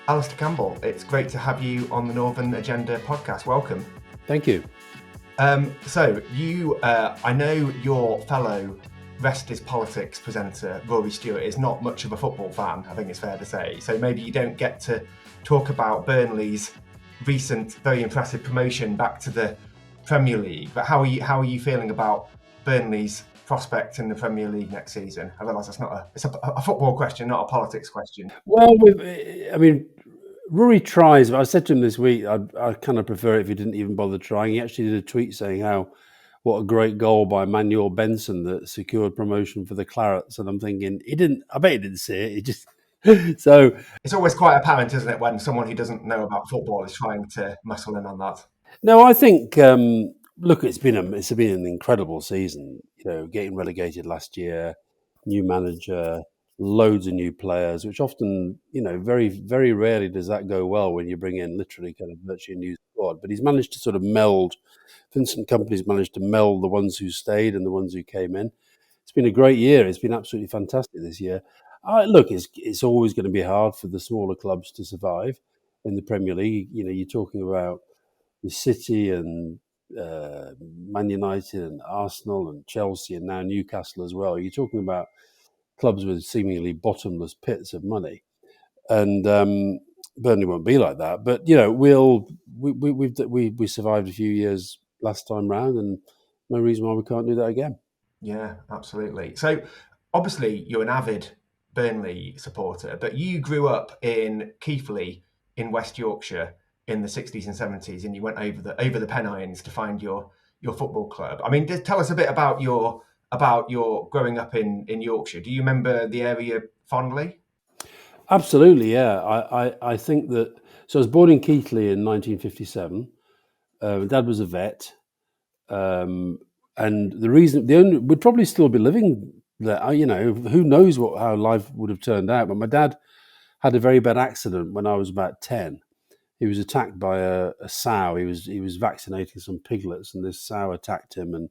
Alastair Campbell, it's great to have you on the Northern Agenda podcast. Welcome. Thank you. So you, I know your fellow Rest is Politics presenter, Rory Stewart, is not much of a football fan, I think it's fair to say. So maybe you don't get to talk about Burnley's recent, very impressive promotion back to the Premier League. But how are you feeling about Burnley's prospect in the Premier League next season? I realise it's a football question, not a politics question. Well, Rory tries. I said to him this week, I kind of prefer it if he didn't even bother trying. He actually did a tweet saying what a great goal by Manuel Benson that secured promotion for the Clarets. And I'm thinking, I bet he didn't see it. He just, so. It's always quite apparent, isn't it, when someone who doesn't know about football is trying to muscle in on that? No, I think, look, it's been an incredible season, getting relegated last year, new manager, loads of new players, which often, very, very rarely does that go well when you bring in literally kind of virtually a new squad. But he's managed to sort of Vincent Kompany's managed to meld the ones who stayed and the ones who came in. It's been a great year. It's been absolutely fantastic this year. Look, it's always going to be hard for the smaller clubs to survive in the Premier League. You're talking about the City and Man United and Arsenal and Chelsea and now Newcastle as well. You're talking about clubs with seemingly bottomless pits of money, and Burnley won't be like that. But we survived a few years last time round, and no reason why we can't do that again. Yeah, absolutely. So obviously you're an avid Burnley supporter, but you grew up in Keighley in West Yorkshire in the 60s and 70s, and you went over the Pennines to find your football club. I mean, tell us a bit about your growing up in Yorkshire. Do you remember the area fondly? Absolutely, yeah. I think that. So I was born in Keithley in 1957. Dad was a vet, and we'd probably still be living there. Who knows how life would have turned out. But my dad had a very bad accident when I was about 10. He was attacked by a sow. He was vaccinating some piglets, and this sow attacked him, and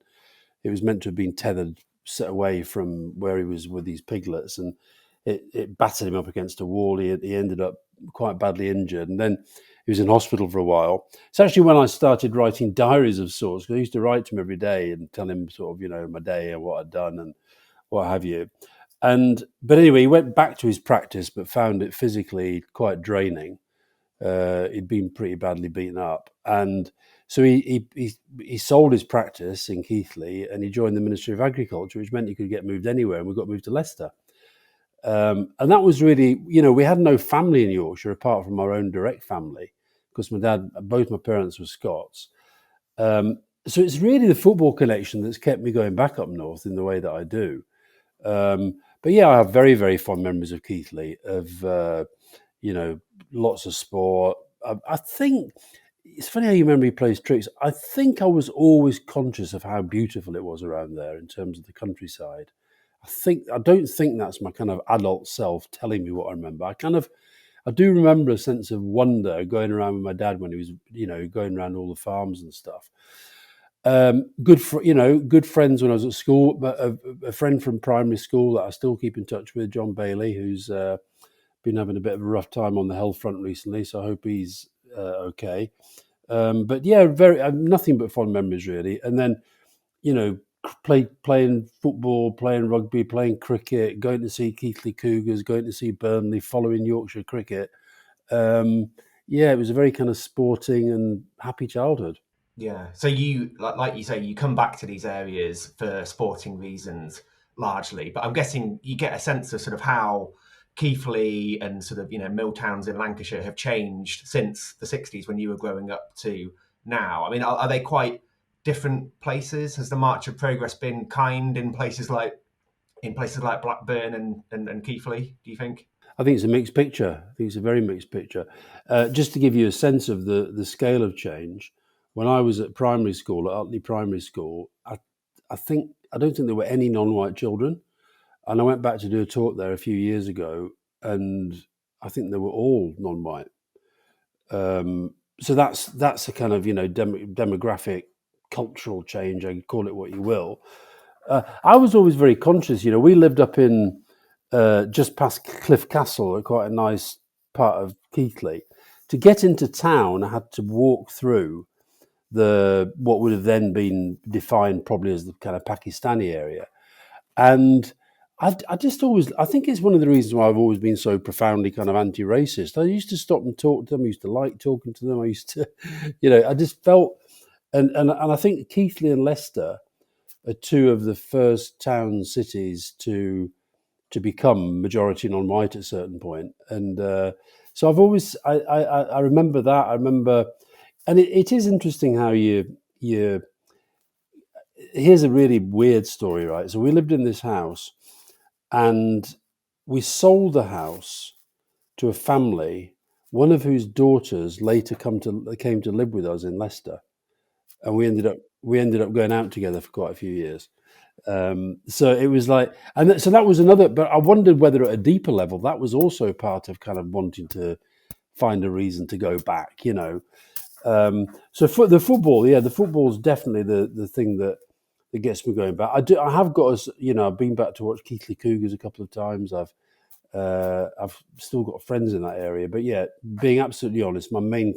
it was meant to have been tethered, set away from where he was with these piglets, and it battered him up against a wall. He ended up quite badly injured, and then he was in hospital for a while. It's actually when I started writing diaries of sorts, because I used to write to him every day and tell him sort of, my day and what I'd done and what have you. But anyway, he went back to his practice, but found it physically quite draining. He'd been pretty badly beaten up, and so he sold his practice in Keithley and he joined the Ministry of Agriculture, which meant he could get moved anywhere, and we got moved to Leicester. And that was really, we had no family in Yorkshire apart from our own direct family, because both my parents were Scots. So it's really the football connection that's kept me going back up north in the way that I do. But yeah, I have very, very fond memories of Keighley, of lots of sport. I think it's funny how your memory plays tricks. I think I was always conscious of how beautiful it was around there in terms of the countryside. I don't think that's my kind of adult self telling me what I remember. I do remember a sense of wonder going around with my dad when he was, going around all the farms and stuff. Good friends when I was at school. But a friend from primary school that I still keep in touch with, John Bailey, who's been having a bit of a rough time on the health front recently, so I hope he's okay. But yeah, nothing but fond memories really. And then, playing football, playing rugby, playing cricket, going to see Keighley Cougars, going to see Burnley, following Yorkshire cricket. It was a very kind of sporting and happy childhood. Yeah. So you, like you say, you come back to these areas for sporting reasons largely, but I'm guessing you get a sense of sort of how Keighley and sort of, mill towns in Lancashire have changed since the 60s when you were growing up to now. I mean, are they quite different places? Has the march of progress been kind in places like Blackburn and Keighley, do you think? I think it's a mixed picture. I think it's a very mixed picture. Just to give you a sense of the scale of change, when I was at primary school, at Utley Primary School, I don't think there were any non-white children. And I went back to do a talk there a few years ago, and I think they were all non-white. So that's a kind of demographic, cultural change. I can call it what you will. I was always very conscious. We lived up in just past Cliff Castle, quite a nice part of Keighley. To get into town, I had to walk through what would have then been defined probably as the kind of Pakistani area. And I just always, I think it's one of the reasons why I've always been so profoundly kind of anti-racist. I used to stop and talk to them. I used to like talking to them. I used to, I just felt, and I think Keithley and Leicester are two of the first town cities to become majority non-white at a certain point. And so I've always, I remember that. I remember, and it is interesting how you. Here's a really weird story, right? So we lived in this house, and we sold the house to a family, one of whose daughters later came to live with us in Leicester, and we ended up going out together for quite a few years. So it was like, and so that was another. But I wondered whether at a deeper level that was also part of kind of wanting to find a reason to go back, So for the football, the football is definitely the thing that gets me going back. I have got us, I've been back to watch Keighley Cougars a couple of times. I've still got friends in that area, but yeah, being absolutely honest, my main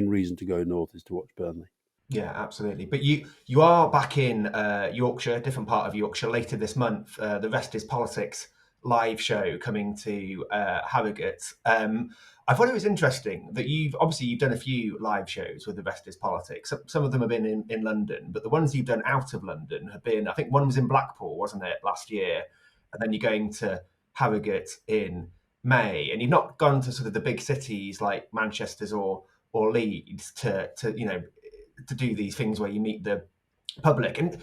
reason to go north is to watch Burnley. Yeah, absolutely. But you are back in Yorkshire, different part of Yorkshire, later this month. The Rest is Politics live show coming to Harrogate. I thought it was interesting that you've done a few live shows with The Rest is Politics. Some of them have been in London, but the ones you've done out of London have been, I think one was in Blackpool, wasn't it, last year? And then you're going to Harrogate in May. And you've not gone to sort of the big cities like Manchester's or Leeds to do these things where you meet the public. And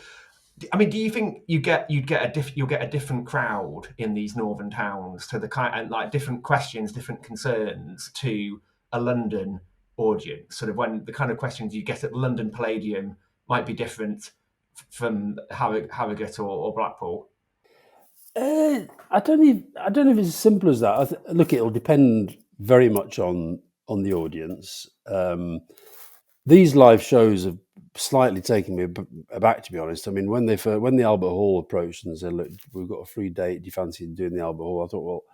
I mean, do you think you'll get a different crowd in these northern towns to the kind, and like different questions, different concerns to a London audience? Sort of when the kind of questions you get at the London Palladium might be different from Harrogate or Blackpool. I don't know if it's as simple as that. Look, it'll depend very much on the audience. These live shows have slightly taken me aback, to be honest. I mean, when the Albert Hall approached and said, "Look, we've got a free date. Do you fancy doing the Albert Hall?" I thought, well,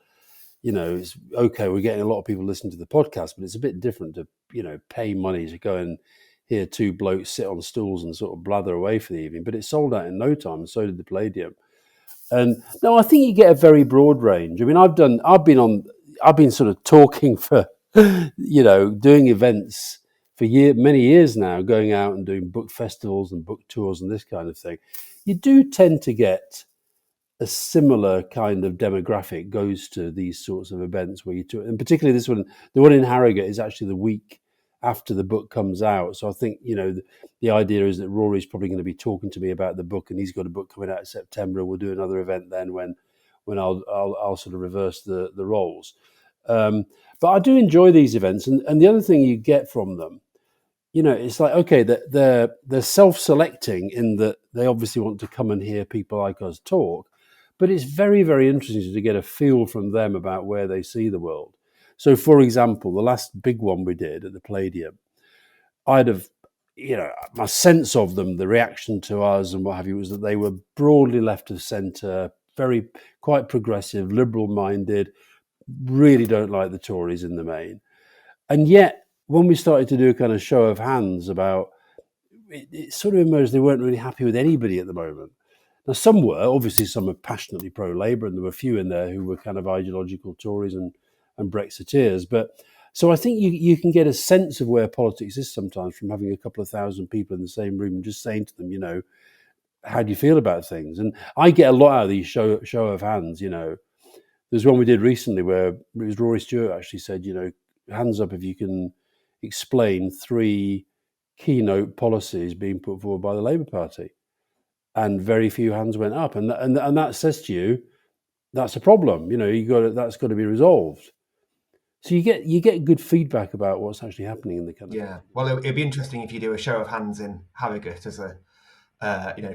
it's okay. We're getting a lot of people listening to the podcast, but it's a bit different to pay money to go and hear two blokes sit on stools and sort of blather away for the evening. But it sold out in no time, and so did the Palladium. And no, I think you get a very broad range. I mean, I've been sort of talking for, doing events for many years now, going out and doing book festivals and book tours and this kind of thing. You do tend to get a similar kind of demographic goes to these sorts of events where and particularly this one, the one in Harrogate is actually the week after the book comes out. So I think, the idea is that Rory's probably going to be talking to me about the book, and he's got a book coming out in September, and we'll do another event then when I'll sort of reverse the roles. But I do enjoy these events, and the other thing you get from them, it's like, okay, they're self-selecting in that they obviously want to come and hear people like us talk, but it's very, very interesting to get a feel from them about where they see the world. So, for example, the last big one we did at the Palladium, my sense of them, the reaction to us and what have you, was that they were broadly left of centre, quite progressive, liberal-minded, really don't like the Tories in the main. And yet, when we started to do a kind of show of hands about it sort of emerged they weren't really happy with anybody at the moment. Now, some are passionately pro-Labour, and there were a few in there who were kind of ideological Tories and Brexiteers. But so I think you can get a sense of where politics is sometimes from having a couple of thousand people in the same room and just saying to them, how do you feel about things? And I get a lot out of these show of hands. There's one we did recently where it was Rory Stewart actually said, hands up if you can explain 3 keynote policies being put forward by the Labour Party. And very few hands went up, and that says to you that's a problem. That's got to be resolved. So you get good feedback about what's actually happening in the country. Yeah, well, it'd be interesting if you do a show of hands in Harrogate as a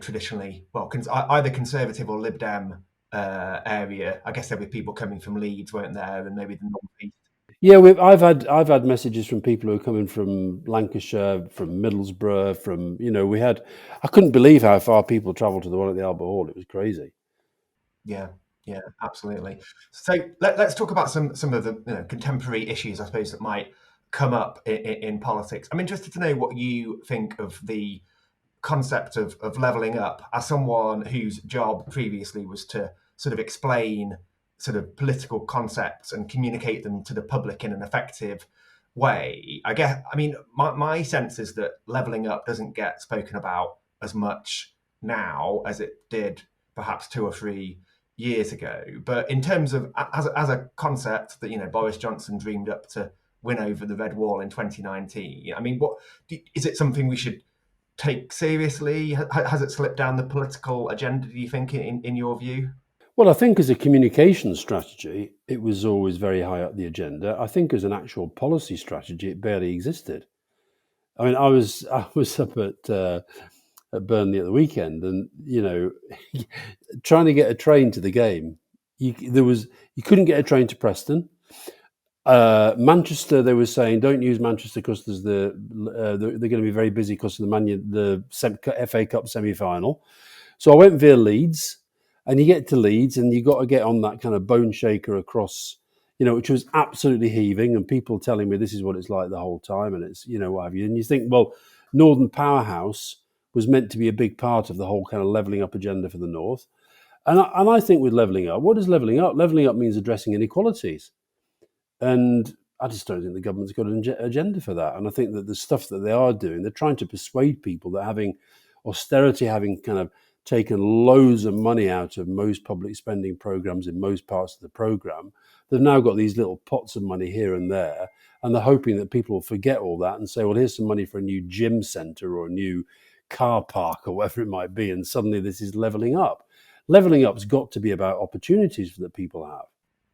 traditionally either Conservative or Lib Dem area. I guess there'll be people coming from Leeds, weren't there, and maybe the North East. Yeah, I've had messages from people who are coming from Lancashire, from Middlesbrough, from I couldn't believe how far people travel to the one at the Albert Hall. It was crazy. Yeah, Yeah, absolutely. So let's talk about some of the contemporary issues, I suppose, that might come up in politics. I'm interested to know what you think of the concept of levelling up as someone whose job previously was to sort of explain sort of political concepts and communicate them to the public in an effective way. I mean, my sense is that levelling up doesn't get spoken about as much now as it did perhaps 2 or 3 years ago. But in terms of as a concept that Boris Johnson dreamed up to win over the Red Wall in 2019, I mean, is it something we should take seriously? Has it slipped down the political agenda, do you think, in your view? Well, I think as a communication strategy, it was always very high up the agenda. I think as an actual policy strategy, it barely existed. I mean, I was up at Burnley at the weekend, and trying to get a train to the game, you couldn't get a train to Preston. Manchester, they were saying, don't use Manchester because there's they're going to be very busy because of the FA Cup semi-final. So I went via Leeds, and you get to Leeds, and you got to get on that kind of bone shaker across, which was absolutely heaving, and people telling me this is what it's like the whole time, and it's what have you. And you think, well, Northern Powerhouse was meant to be a big part of the whole kind of levelling up agenda for the North, and I think with levelling up, what is levelling up? Levelling up means addressing inequalities. And I just don't think the government's got an agenda for that. And I think that the stuff that they are doing, they're trying to persuade people that having austerity, having kind of taken loads of money out of most public spending programs in most parts of the program, they've now got these little pots of money here and there. And they're hoping that people will forget all that and say, well, here's some money for a new gym centre or a new car park or whatever it might be. And suddenly this is levelling up. Levelling up's got to be about opportunities that people have.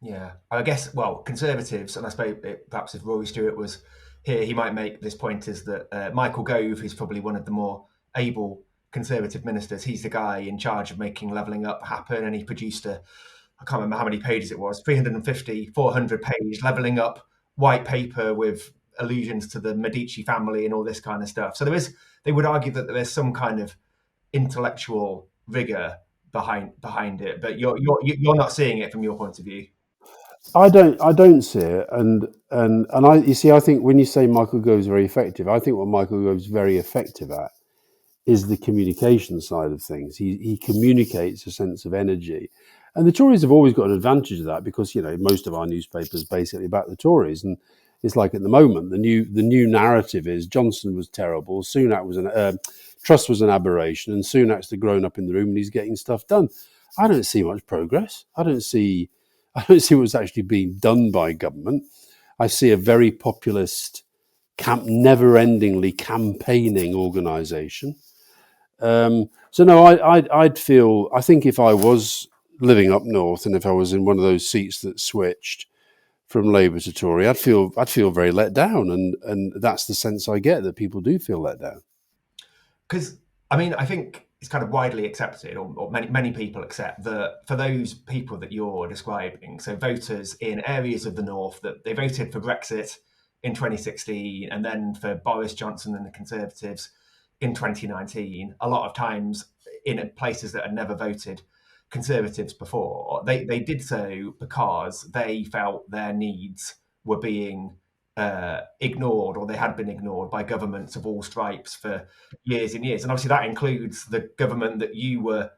Yeah, I guess, well, Conservatives, and I suppose perhaps if Rory Stewart was here, he might make this point, is that Michael Gove, who's probably one of the more able Conservative ministers, he's the guy in charge of making levelling up happen, and he produced I can't remember how many pages it was, 350, 400 page levelling up white paper with allusions to the Medici family and all this kind of stuff. So they would argue that there's some kind of intellectual rigor behind it, but you're not seeing it from your point of view. I don't see it, and you see, I think when you say Michael Gove's very effective, I think what Michael Gove's very effective at is the communication side of things. He communicates a sense of energy, and the Tories have always got an advantage of that because most of our newspapers basically back the Tories, and it's like at the moment the new narrative is Johnson was terrible, Sunak was Truss was an aberration, and Sunak's the grown up in the room and he's getting stuff done. I don't see much progress. I don't see what's actually being done by government. I see a very populist, never-endingly campaigning organisation. So no, I'd feel. I think if I was living up north and if I was in one of those seats that switched from Labour to Tory, I'd feel very let down, and that's the sense I get, that people do feel let down. Because I mean, I think it's kind of widely accepted, or many people accept, that for those people that you're describing, so voters in areas of the north, that they voted for Brexit in 2016 and then for Boris Johnson and the Conservatives in 2019, a lot of times in places that had never voted Conservatives before, they did so because they felt their needs were being ignored, or they had been ignored by governments of all stripes for years and years. And obviously that includes the government that you were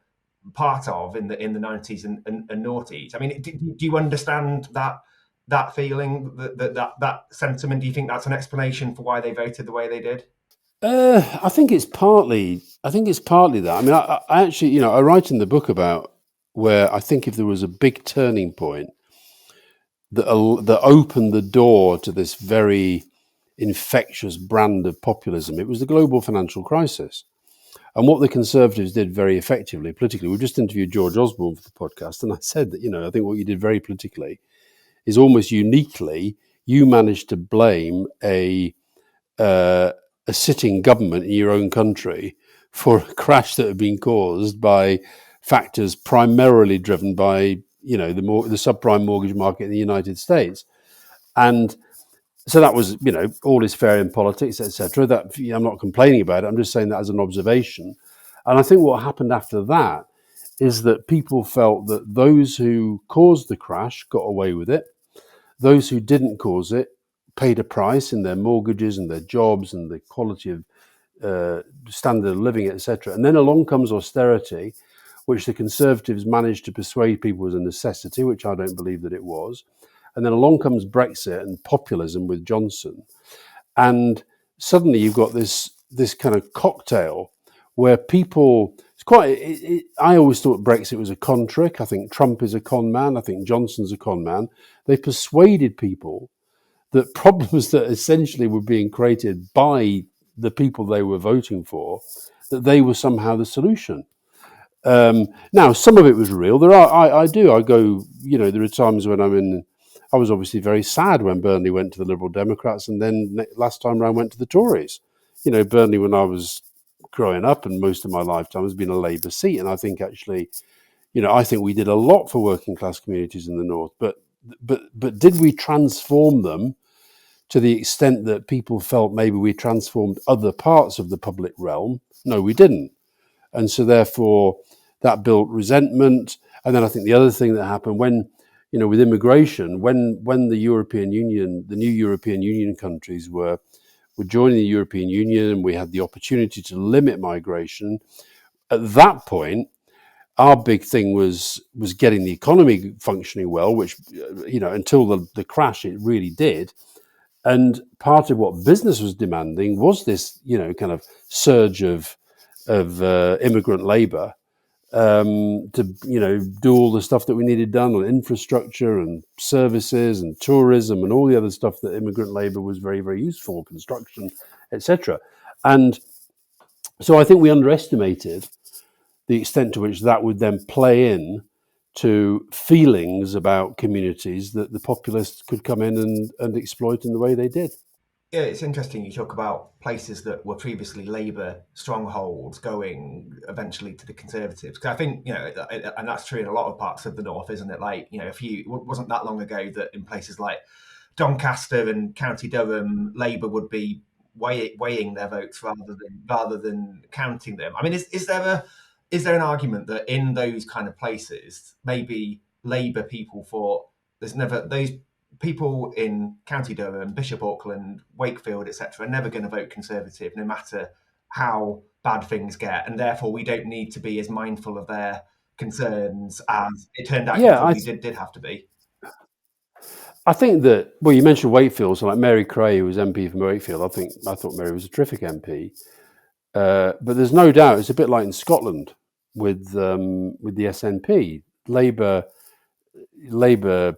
part of in the 90s and noughties. I mean, do you understand that feeling, that sentiment? Do you think that's an explanation for why they voted the way they did? I think it's partly that. I mean, I actually, I write in the book about where I think if there was a big turning point that opened the door to this very infectious brand of populism, it was the global financial crisis. And what the Conservatives did very effectively politically, we just interviewed George Osborne for the podcast, and I said that, I think what you did very politically is almost uniquely, you managed to blame a sitting government in your own country for a crash that had been caused by factors primarily driven by the subprime mortgage market in the United States. And so that was, all is fair in politics, etc. That I'm not complaining about it. I'm just saying that as an observation. And I think what happened after that is that people felt that those who caused the crash got away with it. Those who didn't cause it paid a price in their mortgages and their jobs and the quality of standard of living, etc. And then along comes austerity, which the Conservatives managed to persuade people was a necessity, which I don't believe that it was. And then along comes Brexit and populism with Johnson. And suddenly you've got this kind of cocktail where people, I always thought Brexit was a con trick. I think Trump is a con man. I think Johnson's a con man. They persuaded people that problems that essentially were being created by the people they were voting for, that they were somehow the solution. Now, some of it was real. There are, I go, there are times when I was obviously very sad when Burnley went to the Liberal Democrats, and then last time round went to the Tories. Burnley, when I was growing up and most of my lifetime, has been a Labour seat, and I think actually, I think we did a lot for working class communities in the north, but did we transform them to the extent that people felt maybe we transformed other parts of the public realm? No, we didn't. And so therefore that built resentment. And then I think the other thing that happened when, with immigration, when the European Union, the new European Union countries were joining the European Union, and we had the opportunity to limit migration, at that point, our big thing was getting the economy functioning well, which, until the crash, it really did. And part of what business was demanding was this, kind of surge of immigrant labour to, do all the stuff that we needed done on infrastructure and services and tourism and all the other stuff that immigrant labour was very, very useful, construction, etc. And so I think we underestimated the extent to which that would then play in to feelings about communities that the populists could come in and exploit in the way they did. Yeah, it's interesting you talk about places that were previously Labour strongholds going eventually to the Conservatives. Because I think, and that's true in a lot of parts of the North, isn't it? Like, it wasn't that long ago that in places like Doncaster and County Durham, Labour would be weighing their votes rather than counting them. I mean, is there an argument that in those kind of places, maybe Labour people thought there's never those people in County Durham, Bishop Auckland, Wakefield, etc., are never going to vote Conservative, no matter how bad things get, and therefore we don't need to be as mindful of their concerns as it turned out you probably did have to be. I think that, well, you mentioned Wakefield, so like Mary Cray, who was MP from Wakefield, I thought Mary was a terrific MP. But there's no doubt it's a bit like in Scotland with the SNP. Labour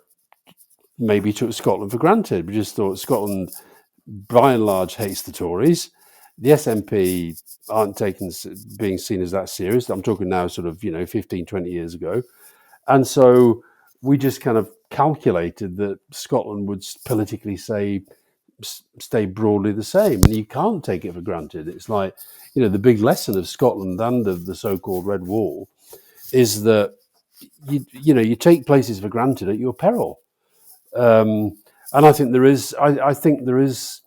maybe took Scotland for granted. We just thought Scotland, by and large, hates the Tories. The SNP aren't being seen as that serious. I'm talking now sort of, 15, 20 years ago. And so we just kind of calculated that Scotland would politically stay broadly the same. And you can't take it for granted. It's like, the big lesson of Scotland and of the so-called Red Wall is that, you take places for granted at your peril. And I think there is. I think there is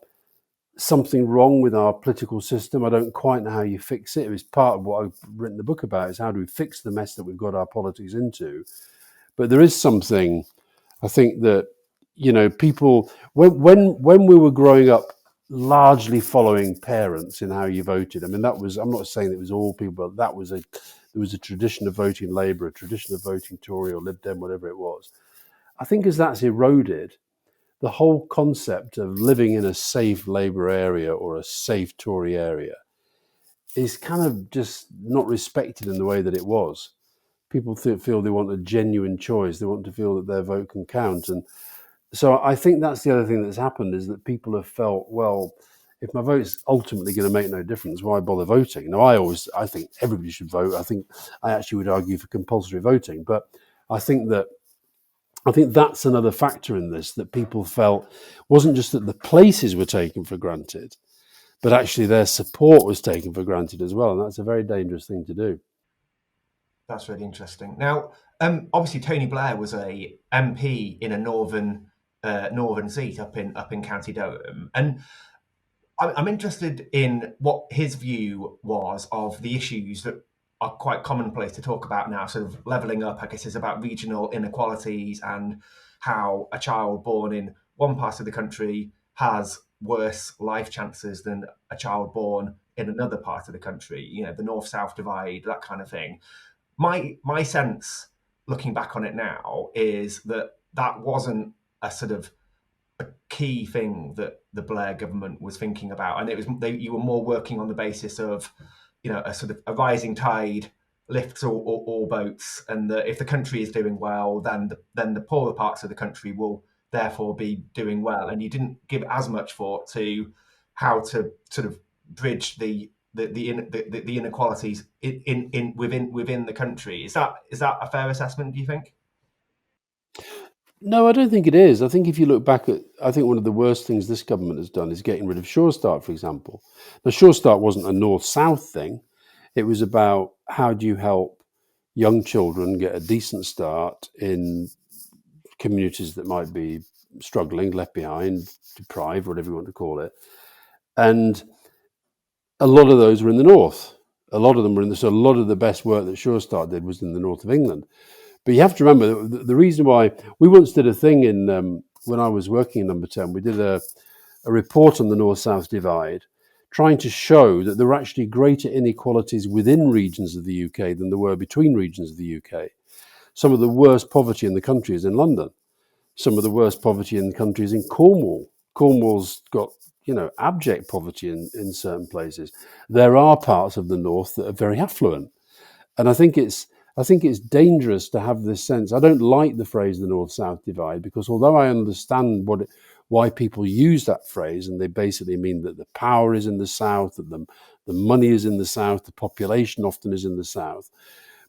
something wrong with our political system. I don't quite know how you fix it. It was part of what I've written the book about: is how do we fix the mess that we've got our politics into. But there is something. I think that people when we were growing up, largely following parents in how you voted. I mean, that was. I'm not saying that it was all people, but there was a tradition of voting Labour, a tradition of voting Tory or Lib Dem, whatever it was. I think as that's eroded, the whole concept of living in a safe Labour area or a safe Tory area is kind of just not respected in the way that it was. People feel they want a genuine choice. They want to feel that their vote can count. And so I think that's the other thing that's happened, is that people have felt, well, if my vote's ultimately going to make no difference, why bother voting? Now, I think everybody should vote. I actually would argue for compulsory voting. But I think that's another factor in this, that people felt wasn't just that the places were taken for granted, but actually their support was taken for granted as well. And that's a very dangerous thing to do. That's really interesting. Now, obviously, Tony Blair was a MP in a northern seat up in County Durham, and I'm interested in what his view was of the issues that are quite commonplace to talk about now. Sort of levelling up, I guess, is about regional inequalities and how a child born in one part of the country has worse life chances than a child born in another part of the country. You know, the north-south divide, that kind of thing. My sense, looking back on it now, is that that wasn't a sort of a key thing that the Blair government was thinking about, and it was you were more working on the basis of, you know, a sort of a rising tide lifts all boats, and that if the country is doing well, then the poorer parts of the country will therefore be doing well, and you didn't give as much thought to how to sort of bridge the inequalities within the country. Is that a fair assessment, do you think? No, I don't think it is. I think if you look back at, I think one of the worst things this government has done is getting rid of Sure Start, for example. Now, Sure Start wasn't a north-south thing. It was about how do you help young children get a decent start in communities that might be struggling, left behind, deprived, whatever you want to call it. And a lot of those were in the north. A lot of them were in the, so a lot of the best work that Sure Start did was in the north of England. But you have to remember the reason why we once did a thing in when I was working in Number 10, we did a report on the north-south divide, trying to show that there were actually greater inequalities within regions of the UK than there were between regions of the UK. Some of the worst poverty in the country is in London. Some of the worst poverty in the country is in Cornwall. Cornwall's got, you know, abject poverty in certain places. There are parts of the north that are very affluent. And I think it's dangerous to have this sense. I don't like the phrase the north-south divide, because although I understand why people use that phrase, and they basically mean that the power is in the south, that the money is in the south, the population often is in the south.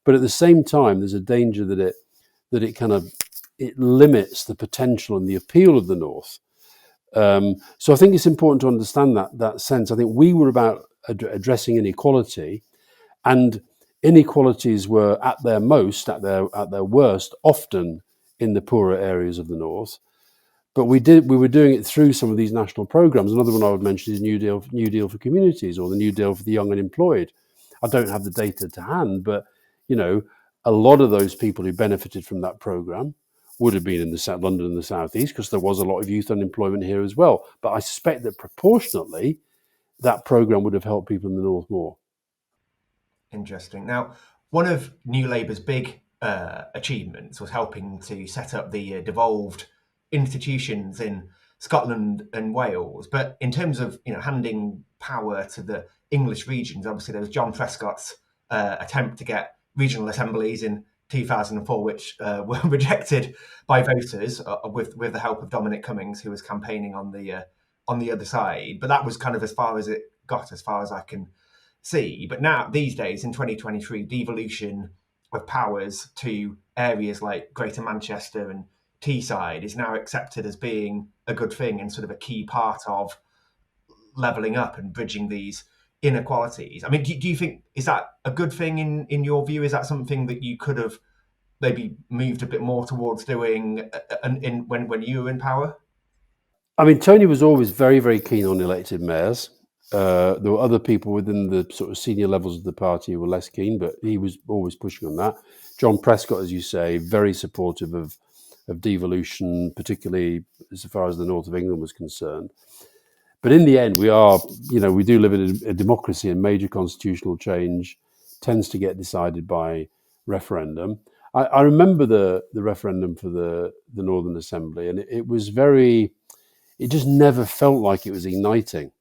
But at the same time, there's a danger that it limits the potential and the appeal of the north. So I think it's important to understand that sense. I think we were about addressing inequality, and inequalities were at their worst, often in the poorer areas of the north. But we were doing it through some of these national programs. Another one I would mention is New Deal for Communities, or the New Deal for the Young and Employed. I don't have the data to hand, but you know, a lot of those people who benefited from that program would have been in the South, London and the southeast, because there was a lot of youth unemployment here as well. But I suspect that proportionately, that program would have helped people in the north more. Interesting. Now, one of New Labour's big achievements was helping to set up the devolved institutions in Scotland and Wales. But in terms of, you know, handing power to the English regions, obviously there was John Prescott's attempt to get regional assemblies in 2004, which were rejected by voters with the help of Dominic Cummings, who was campaigning on the other side. But that was kind of as far as it got, as far as I can see. But now, these days, in 2023, devolution of powers to areas like Greater Manchester and Teesside is now accepted as being a good thing and sort of a key part of levelling up and bridging these inequalities. I mean, do you think, is that a good thing in your view? Is that something that you could have maybe moved a bit more towards doing when you were in power? I mean, Tony was always very, very keen on elected mayors. There were other people within the sort of senior levels of the party who were less keen, but he was always pushing on that. John Prescott, as you say, very supportive of devolution, particularly as far as the north of England was concerned. But in the end, we do live in a democracy, and major constitutional change tends to get decided by referendum. I remember the referendum for the Northern Assembly, and it was it just never felt like it was igniting.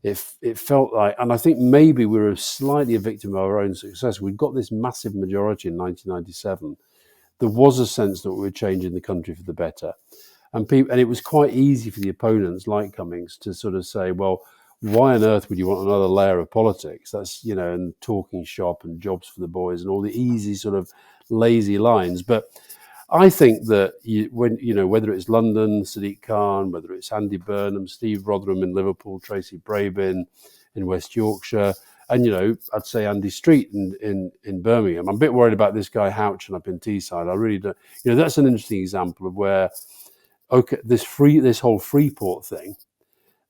It felt like, and I think maybe we were slightly a victim of our own success. We'd got this massive majority in 1997. There was a sense that we were changing the country for the better. And it was quite easy for the opponents like Cummings to sort of say, well, why on earth would you want another layer of politics? That's, you know, and talking shop and jobs for the boys and all the easy sort of lazy lines. But I think that whether it's London, Sadiq Khan, whether it's Andy Burnham, Steve Rotherham in Liverpool, Tracy Brabin in West Yorkshire, and, you know, I'd say Andy Street in Birmingham. I'm a bit worried about this guy Houchin up in Teesside. I really don't. You know, that's an interesting example of where, okay, this whole Freeport thing,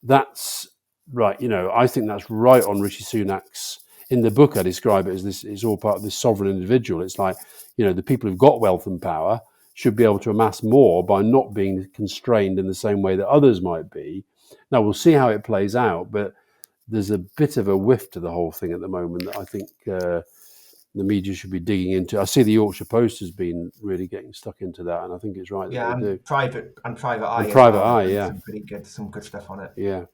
that's right. You know, I think that's right on Rishi Sunak's. in the book I describe it as this. It's all part of this sovereign individual. It's like, the people who've got wealth and power should be able to amass more by not being constrained in the same way that others might be. Now we'll see how it plays out, but there's a bit of a whiff to the whole thing at the moment that I think the media should be digging into. I see the Yorkshire Post has been really getting stuck into that, and I think it's right that they do. Private Eye. And Private Eye, yeah. Some good stuff on it. Yeah.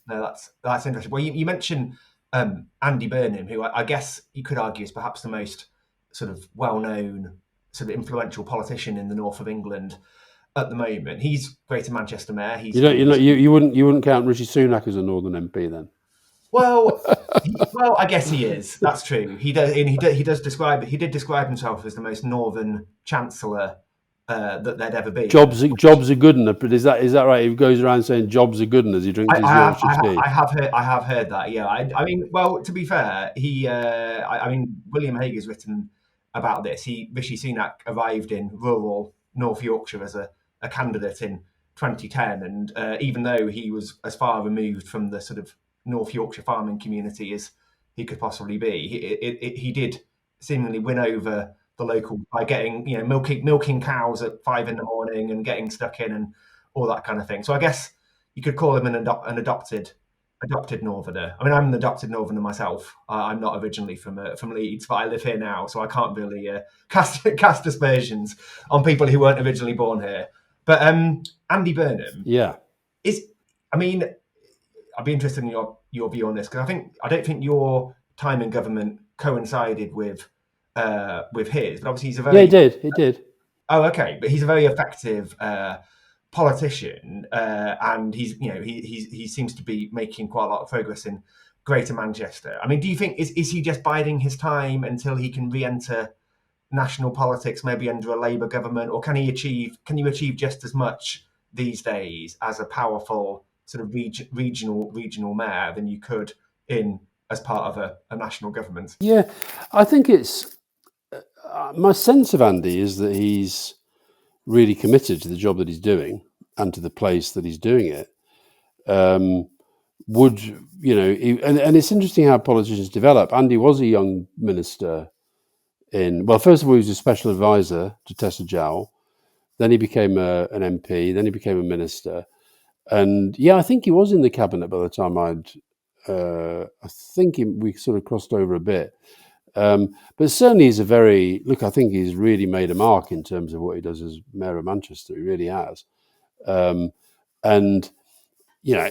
No, that's interesting. Well, you mentioned Andy Burnham, who I guess you could argue is perhaps the most sort of well-known, sort of influential politician in the north of England at the moment. He's Greater Manchester Mayor. You wouldn't count Rishi Sunak as a Northern MP then? Well, I guess he is. That's true. He did describe himself as the most northern chancellor that there'd ever be. Jobs are good enough, but is that right? He goes around saying jobs are good enough as he drinks his Yorkshire tea. I have heard that. Yeah, I mean, well, to be fair, William Hague has written about this. Rishi Sunak arrived in rural North Yorkshire as a candidate in 2010, and even though he was as far removed from the sort of North Yorkshire farming community as he could possibly be, he did seemingly win over the locals by getting, milking cows at 5 a.m. and getting stuck in and all that kind of thing. So I guess you could call him an adopted northerner. I mean, I'm an adopted northerner myself. I'm not originally from Leeds, but I live here now, so I can't really cast aspersions on people who weren't originally born here. But Andy Burnham, I'd be interested in your view on this, because I don't think your time in government coincided with his, but obviously he's a very... Yeah, it did. Oh, okay, but he's a very effective politician, and he seems to be making quite a lot of progress in Greater Manchester. I mean, do you think is he just biding his time until he can re-enter national politics, maybe under a Labour government, or can you achieve just as much these days as a powerful sort of regional mayor than you could as part of a national government? Yeah, I think it's my sense of Andy is that he's really committed to the job that he's doing and to the place that he's doing it. And it's interesting how politicians develop. Andy was a young minister first of all, he was a special advisor to Tessa Jowell. Then he became an MP. Then he became a minister. And yeah, I think he was in the cabinet by the time we sort of crossed over a bit. But certainly I think he's really made a mark in terms of what he does as Mayor of Manchester. He really has. And,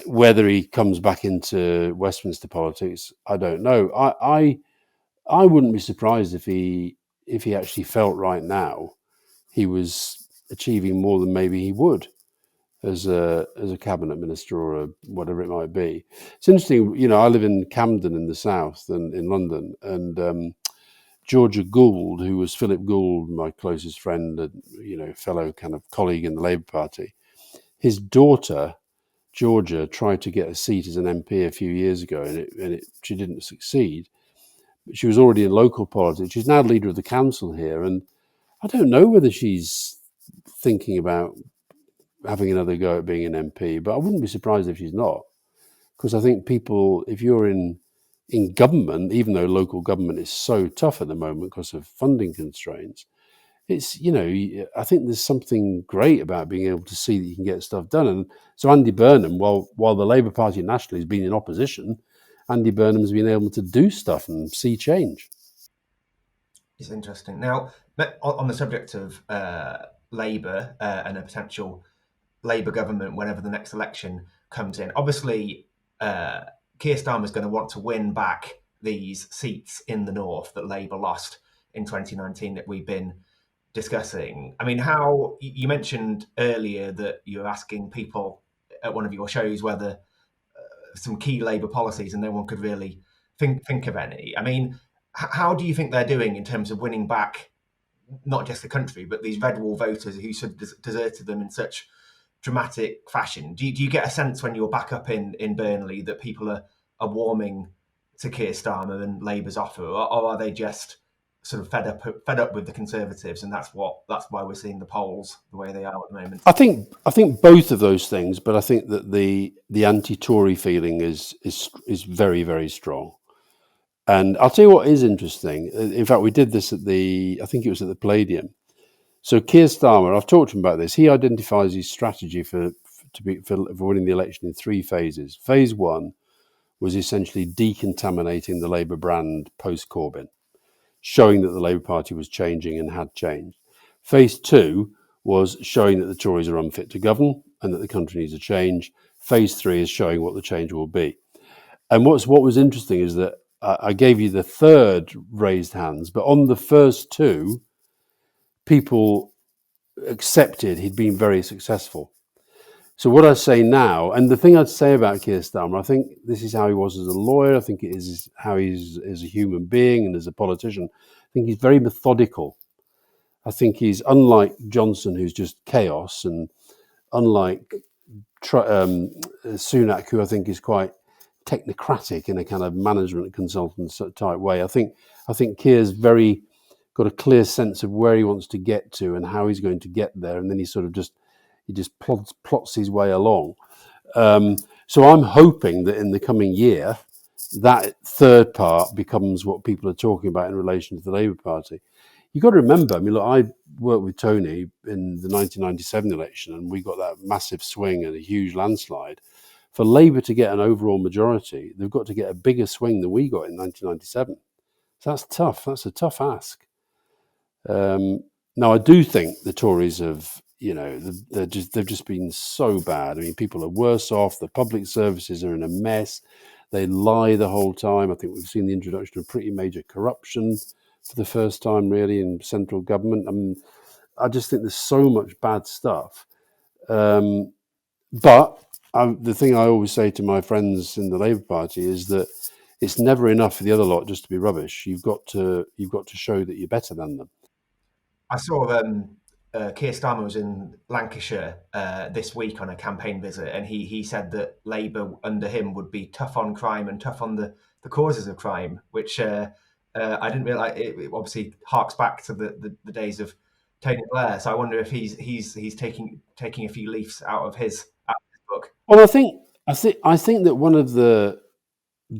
whether he comes back into Westminster politics, I don't know. I wouldn't be surprised if he actually felt right now he was achieving more than maybe he would as a cabinet minister or whatever it might be. It's interesting, I live in Camden in the south and in London, and Georgia Gould, who was Philip Gould, my closest friend and fellow kind of colleague in the Labour Party, his daughter Georgia tried to get a seat as an MP a few years ago, and she didn't succeed. But she was already in local politics. She's now leader of the council here, and I don't know whether she's thinking about having another go at being an MP, but I wouldn't be surprised if she's not, because I think people, if you're in government, even though local government is so tough at the moment because of funding constraints, it's, I think there's something great about being able to see that you can get stuff done. And so Andy Burnham, while the Labour Party nationally has been in opposition, Andy Burnham has been able to do stuff and see change. It's interesting. Now, on the subject of Labour and a potential Labour government whenever the next election comes in, obviously Keir Starmer's going to want to win back these seats in the north that Labour lost in 2019 that we've been discussing. I mean, how you mentioned earlier that you're asking people at one of your shows whether some key Labour policies, and no one could really think of any. I mean, how do you think they're doing in terms of winning back not just the country, but these red wall voters who sort of deserted them in such dramatic fashion? Do you get a sense when you're back up in Burnley that people are warming to Keir Starmer and Labour's offer, or are they just sort of fed up with the Conservatives, and that's why we're seeing the polls the way they are at the moment? I think both of those things, but I think that the anti-Tory feeling is very, very strong, And I'll tell you what is interesting. In fact, we did this I think it was at the Palladium. So Keir Starmer, I've talked to him about this. He identifies his strategy for winning the election in 3 phases. Phase 1 was essentially decontaminating the Labour brand post-Corbyn, showing that the Labour Party was changing and had changed. Phase 2 was showing that the Tories are unfit to govern and that the country needs a change. Phase 3 is showing what the change will be. And what was interesting is that I gave you the third raised hands, but on the first 2, people accepted he'd been very successful. So what I say now, and the thing I'd say about Keir Starmer, I think this is how he was as a lawyer. I think it is how he's as a human being and as a politician. I think he's very methodical. I think he's unlike Johnson, who's just chaos, and unlike Sunak, who I think is quite technocratic in a kind of management consultant type way. I think Keir's got a clear sense of where he wants to get to and how he's going to get there, and then he just plots his way along. So I'm hoping that in the coming year, that third part becomes what people are talking about in relation to the Labour Party. You've got to remember, I mean, look, I worked with Tony in the 1997 election, and we got that massive swing and a huge landslide. For Labour to get an overall majority, they've got to get a bigger swing than we got in 1997. So that's tough. That's a tough ask. Now, I do think the Tories have, they've just been so bad. I mean, people are worse off. The public services are in a mess. They lie the whole time. I think we've seen the introduction of pretty major corruption for the first time, really, in central government. I mean, I just think there's so much bad stuff. But the thing I always say to my friends in the Labour Party is that it's never enough for the other lot just to be rubbish. You've got to show that you're better than them. I saw Keir Starmer was in Lancashire this week on a campaign visit, and he said that Labour under him would be tough on crime and tough on the causes of crime, which I didn't realise. It obviously harks back to the days of Tony Blair. So I wonder if he's taking a few leaves out of his book. Well, I think that one of the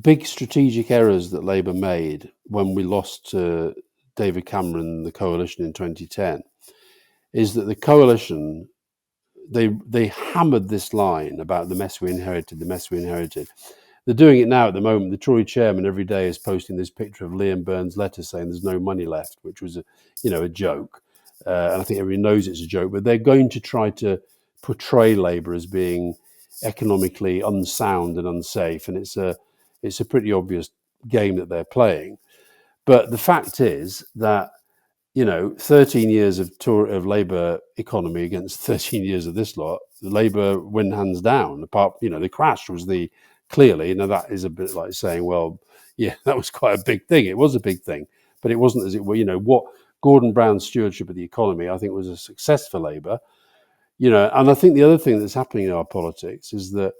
big strategic errors that Labour made when we lost to David Cameron, the coalition in 2010, is that the coalition, they hammered this line about the mess we inherited. They're doing it now at the moment. The Tory chairman every day is posting this picture of Liam Byrne's letter saying there's no money left, which was a joke. And I think everybody knows it's a joke, but they're going to try to portray Labour as being economically unsound and unsafe. And it's a pretty obvious game that they're playing. But the fact is that, 13 years of Labour economy against 13 years of this lot, Labour win hands down. Apart, the crash was clearly, that is a bit like saying, well, yeah, that was quite a big thing. It was a big thing, but it wasn't as it were, what Gordon Brown's stewardship of the economy, I think, was a success for Labour. And I think the other thing that's happening in our politics is that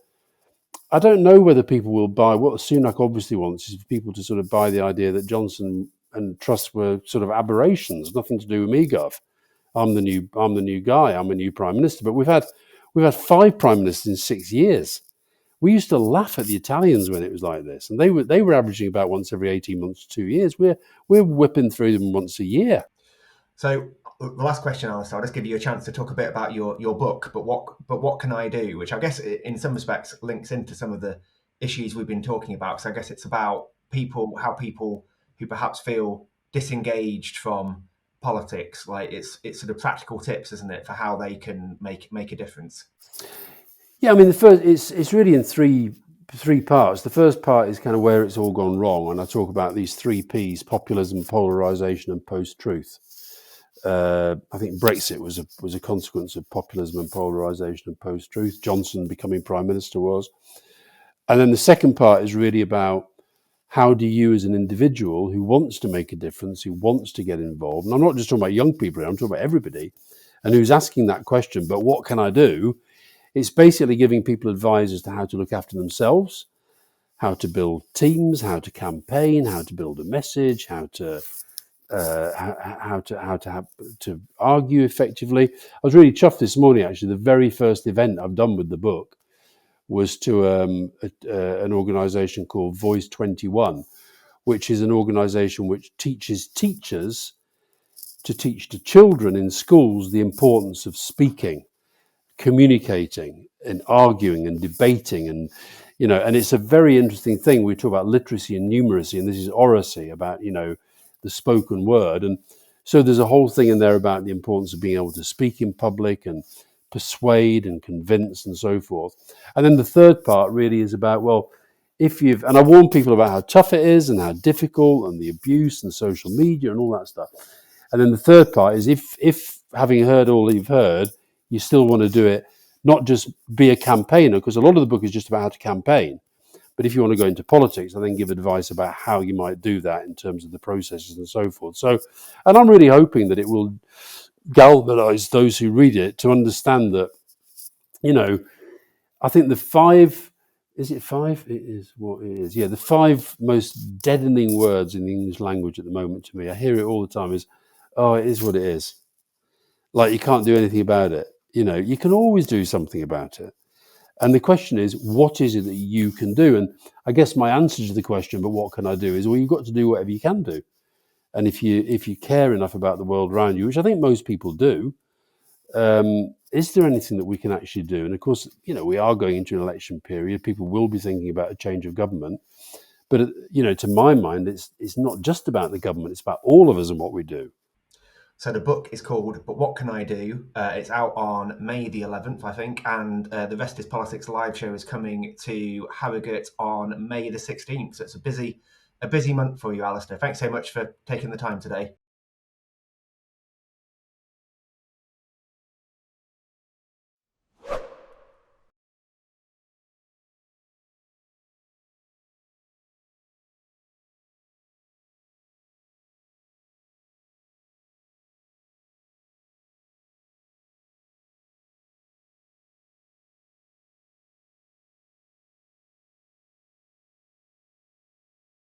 I don't know whether people will buy what Sunak obviously wants is for people to sort of buy the idea that Johnson and Truss were sort of aberrations, nothing to do with me, Gove. I'm the new guy. I'm a new prime minister. But we've had 5 prime ministers in 6 years. We used to laugh at the Italians when it was like this, and they were averaging about once every 18 months to 2 years. We're whipping through them once a year. So the last question, Alastair, I'll just give you a chance to talk a bit about your book, but what can I do? Which I guess in some respects links into some of the issues we've been talking about. So I guess it's about how people who perhaps feel disengaged from politics, like it's sort of practical tips, isn't it, for how they can make a difference? Yeah, I mean, the first it's really in three parts. The first part is kind of where it's all gone wrong, and I talk about these 3 Ps: populism, polarisation, and post-truth. I think Brexit was a consequence of populism and polarisation and post-truth. Johnson becoming prime minister was. And then the second part is really about how do you as an individual who wants to make a difference, who wants to get involved, and I'm not just talking about young people, I'm talking about everybody, and who's asking that question, but what can I do? It's basically giving people advice as to how to look after themselves, how to build teams, how to campaign, how to build a message, how to argue effectively. I was really chuffed this morning, actually. The very first event I've done with the book was to an organisation called Voice 21, which is an organisation which teaches teachers to teach to children in schools the importance of speaking, communicating and arguing and debating. And and it's a very interesting thing. We talk about literacy and numeracy, and this is oracy, about the spoken word. And so there's a whole thing in there about the importance of being able to speak in public and persuade and convince and so forth. And then the third part really is about, well, and I warn people about how tough it is and how difficult, and the abuse and social media and all that stuff. And then the third part is, if having heard all you've heard, you still want to do it, not just be a campaigner, because a lot of the book is just about how to campaign. But if you want to go into politics, I then give advice about how you might do that in terms of the processes and so forth. So, and I'm really hoping that it will galvanise those who read it to understand that, I think the five, is it five? It is what it is. Yeah, the five most deadening words in the English language at the moment to me, I hear it all the time, is, oh, it is what it is. Like, you can't do anything about it. You can always do something about it. And the question is, what is it that you can do? And I guess my answer to the question, but what can I do, is, well, you've got to do whatever you can do. And if you care enough about the world around you, which I think most people do, is there anything that we can actually do? And of course, we are going into an election period. People will be thinking about a change of government. But, to my mind, it's not just about the government. It's about all of us and what we do. So the book is called But What Can I Do? It's out on May the 11th, I think, and the Rest is Politics live show is coming to Harrogate on May the 16th. So it's a busy month for you, Alastair. Thanks so much for taking the time today.